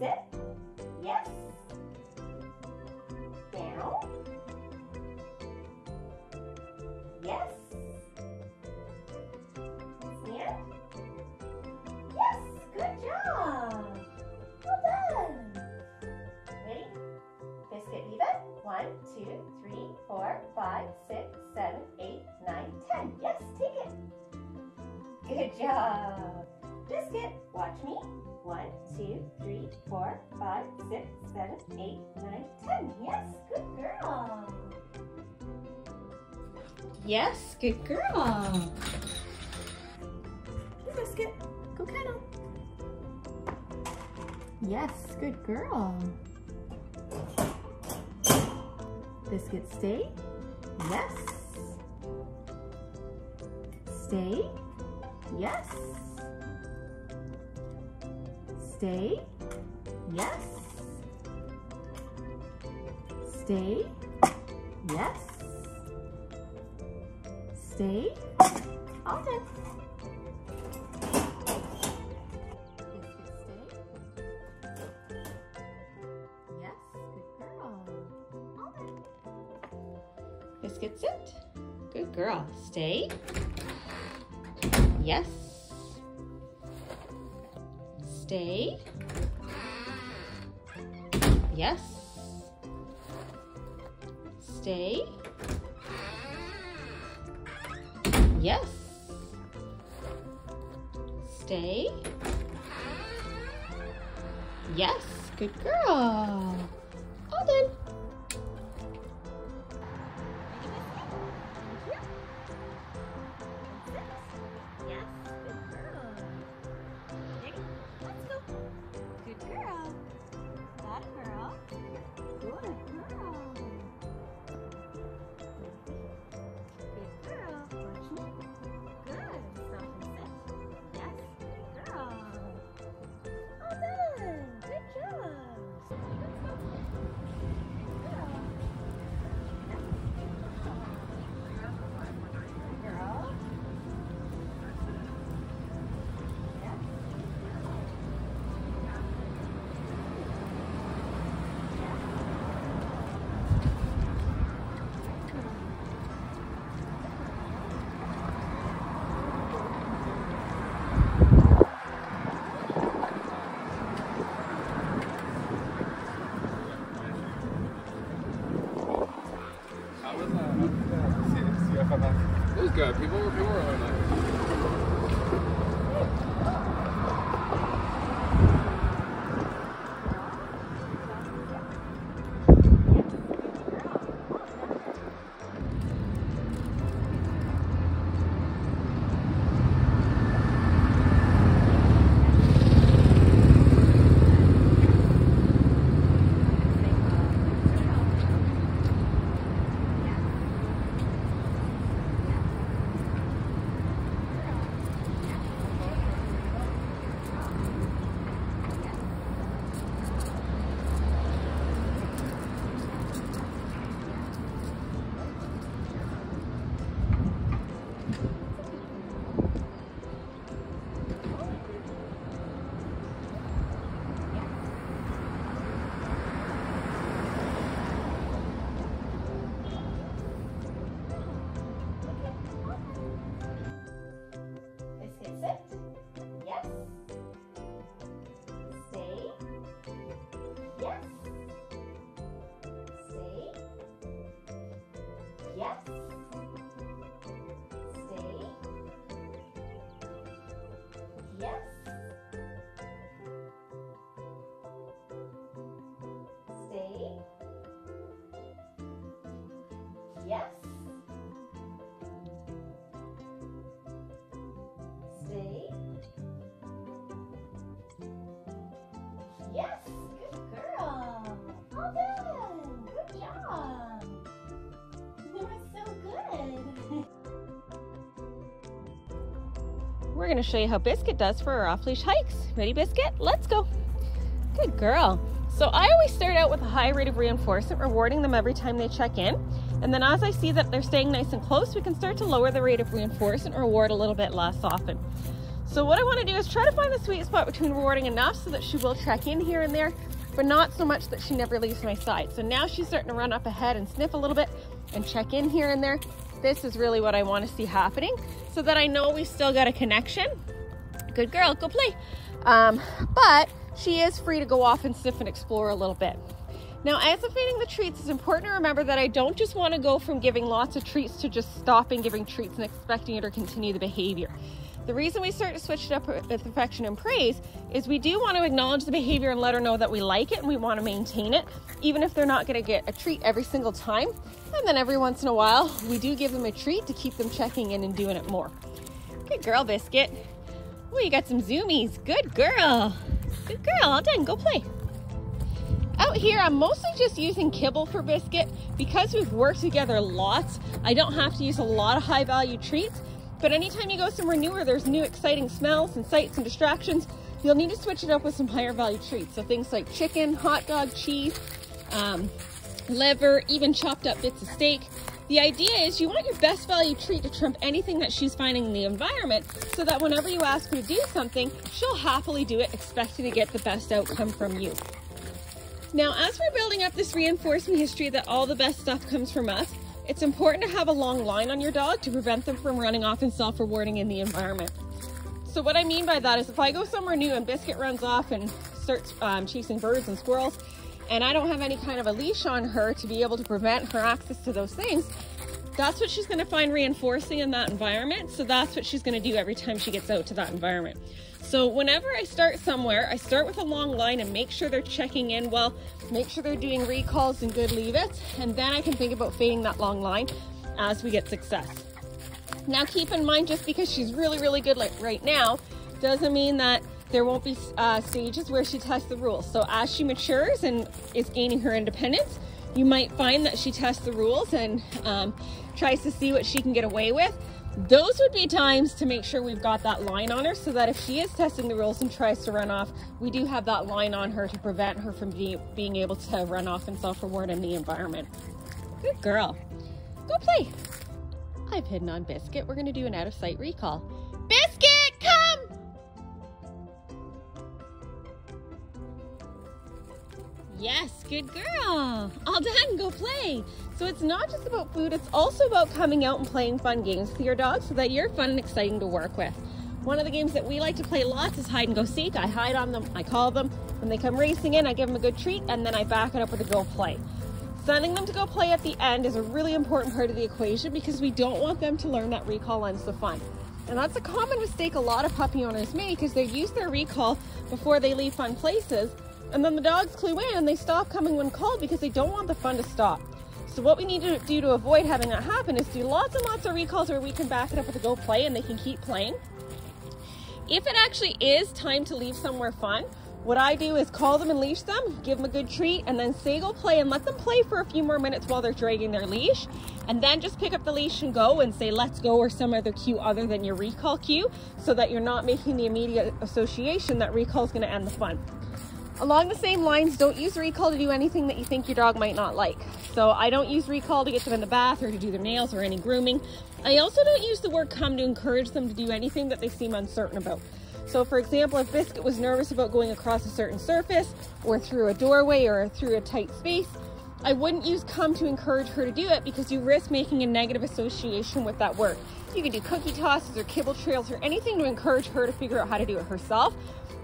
Sit. Yes. Down. Yes. Stand. Yes. Good job. Well done. Ready? Biscuit, leave it. 1, 2, 3, 4, 5, 6, 7, 8, 9, 10. Yes, take it. Good job. Biscuit, watch me. 1, 2, 3, 4, 5, 6, 7, 8, 9, 10. Yes, good girl. Yes, good girl. Here, Biscuit, go kennel. Yes, good girl. Biscuit, stay. Yes. Stay. Yes. Stay. Yes. Stay. Yes. Stay. All done. Biscuit, sit. Good girl. Stay. Yes. Stay. Yes. Stay. Yes. Stay. Yes. Good girl. All done. It was good. People were really nice. Yes. Stay. Yes. Stay. Yes. Stay. Yes. Good girl. Well done. Good job. That was so good. We're going to show you how Biscuit does for our off-leash hikes. Ready, Biscuit? Let's go. Good girl. So I always start out with a high rate of reinforcement, rewarding them every time they check in. And then as I see that they're staying nice and close, we can start to lower the rate of reinforcement and reward a little bit less often. So what I want to do is try to find the sweet spot between rewarding enough so that she will check in here and there, but not so much that she never leaves my side. So now she's starting to run up ahead and sniff a little bit and check in here and there. This is really what I want to see happening so that I know we still got a connection. Good girl, go play. But she is free to go off and sniff and explore a little bit. Now, as I'm feeding the treats, it's important to remember that I don't just want to go from giving lots of treats to just stopping giving treats and expecting her to continue the behavior. The reason we start to switch it up with affection and praise is we do want to acknowledge the behavior and let her know that we like it and we want to maintain it, even if they're not going to get a treat every single time. And then every once in a while, we do give them a treat to keep them checking in and doing it more. Good girl, Biscuit. Oh, you got some zoomies. Good girl. Good girl. All done. Go play. Out here, I'm mostly just using kibble for Biscuit. Because we've worked together lots, I don't have to use a lot of high value treats. But anytime you go somewhere new where there's new exciting smells and sights and distractions, you'll need to switch it up with some higher value treats. So things like chicken, hot dog, cheese, liver, even chopped up bits of steak. The idea is you want your best value treat to trump anything that she's finding in the environment so that whenever you ask her to do something, she'll happily do it, expecting to get the best outcome from you. Now, as we're building up this reinforcement history that all the best stuff comes from us, it's important to have a long line on your dog to prevent them from running off and self-rewarding in the environment. So what I mean by that is if I go somewhere new and Biscuit runs off and starts chasing birds and squirrels, and I don't have any kind of a leash on her to be able to prevent her access to those things, that's what she's going to find reinforcing in that environment. So that's what she's going to do every time she gets out to that environment. So whenever I start somewhere, I start with a long line and make sure they're checking in well, make sure they're doing recalls and good leave-its, and then I can think about fading that long line as we get success. Now keep in mind, just because she's really, really good like right now, doesn't mean that there won't be stages where she tests the rules. So as she matures and is gaining her independence, you might find that she tests the rules and tries to see what she can get away with. Those would be times to make sure we've got that line on her so that if she is testing the rules and tries to run off, we do have that line on her to prevent her from being able to run off and self-reward in the environment. Good girl. Go play. I've hidden on Biscuit. We're going to do an out-of-sight recall. Biscuit, come! Yes, good girl. All done, go play. So it's not just about food, it's also about coming out and playing fun games with your dog so that you're fun and exciting to work with. One of the games that we like to play lots is hide and go seek. I hide on them, I call them. When they come racing in, I give them a good treat and then I back it up with a go play. Sending them to go play at the end is a really important part of the equation because we don't want them to learn that recall ends the fun. And that's a common mistake a lot of puppy owners make is they use their recall before they leave fun places. And then the dogs clue in and they stop coming when called because they don't want the fun to stop. So what we need to do to avoid having that happen is do lots and lots of recalls where we can back it up with a go play and they can keep playing. If it actually is time to leave somewhere fun, what I do is call them and leash them, give them a good treat, and then say go play and let them play for a few more minutes while they're dragging their leash. And then just pick up the leash and go and say let's go or some other cue other than your recall cue so that you're not making the immediate association that recall is going to end the fun. Along the same lines, don't use recall to do anything that you think your dog might not like. So I don't use recall to get them in the bath or to do their nails or any grooming. I also don't use the word come to encourage them to do anything that they seem uncertain about. So for example, if Biscuit was nervous about going across a certain surface or through a doorway or through a tight space, I wouldn't use come to encourage her to do it because you risk making a negative association with that word. You can do cookie tosses or kibble trails or anything to encourage her to figure out how to do it herself.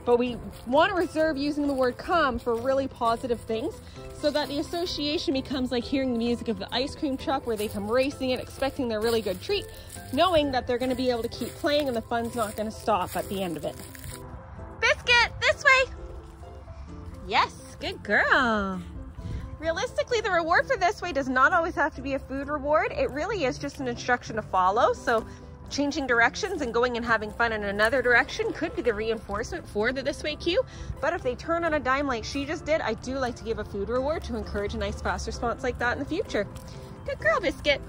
But we want to reserve using the word come for really positive things so that the association becomes like hearing the music of the ice cream truck where they come racing in expecting their really good treat, knowing that they're going to be able to keep playing and the fun's not going to stop at the end of it. Biscuit, this way. Yes, good girl. Realistically, the reward for this way does not always have to be a food reward. It really is just an instruction to follow. So changing directions and going and having fun in another direction could be the reinforcement for the this way cue. But if they turn on a dime like she just did, I do like to give a food reward to encourage a nice fast response like that in the future. Good girl, Biscuit.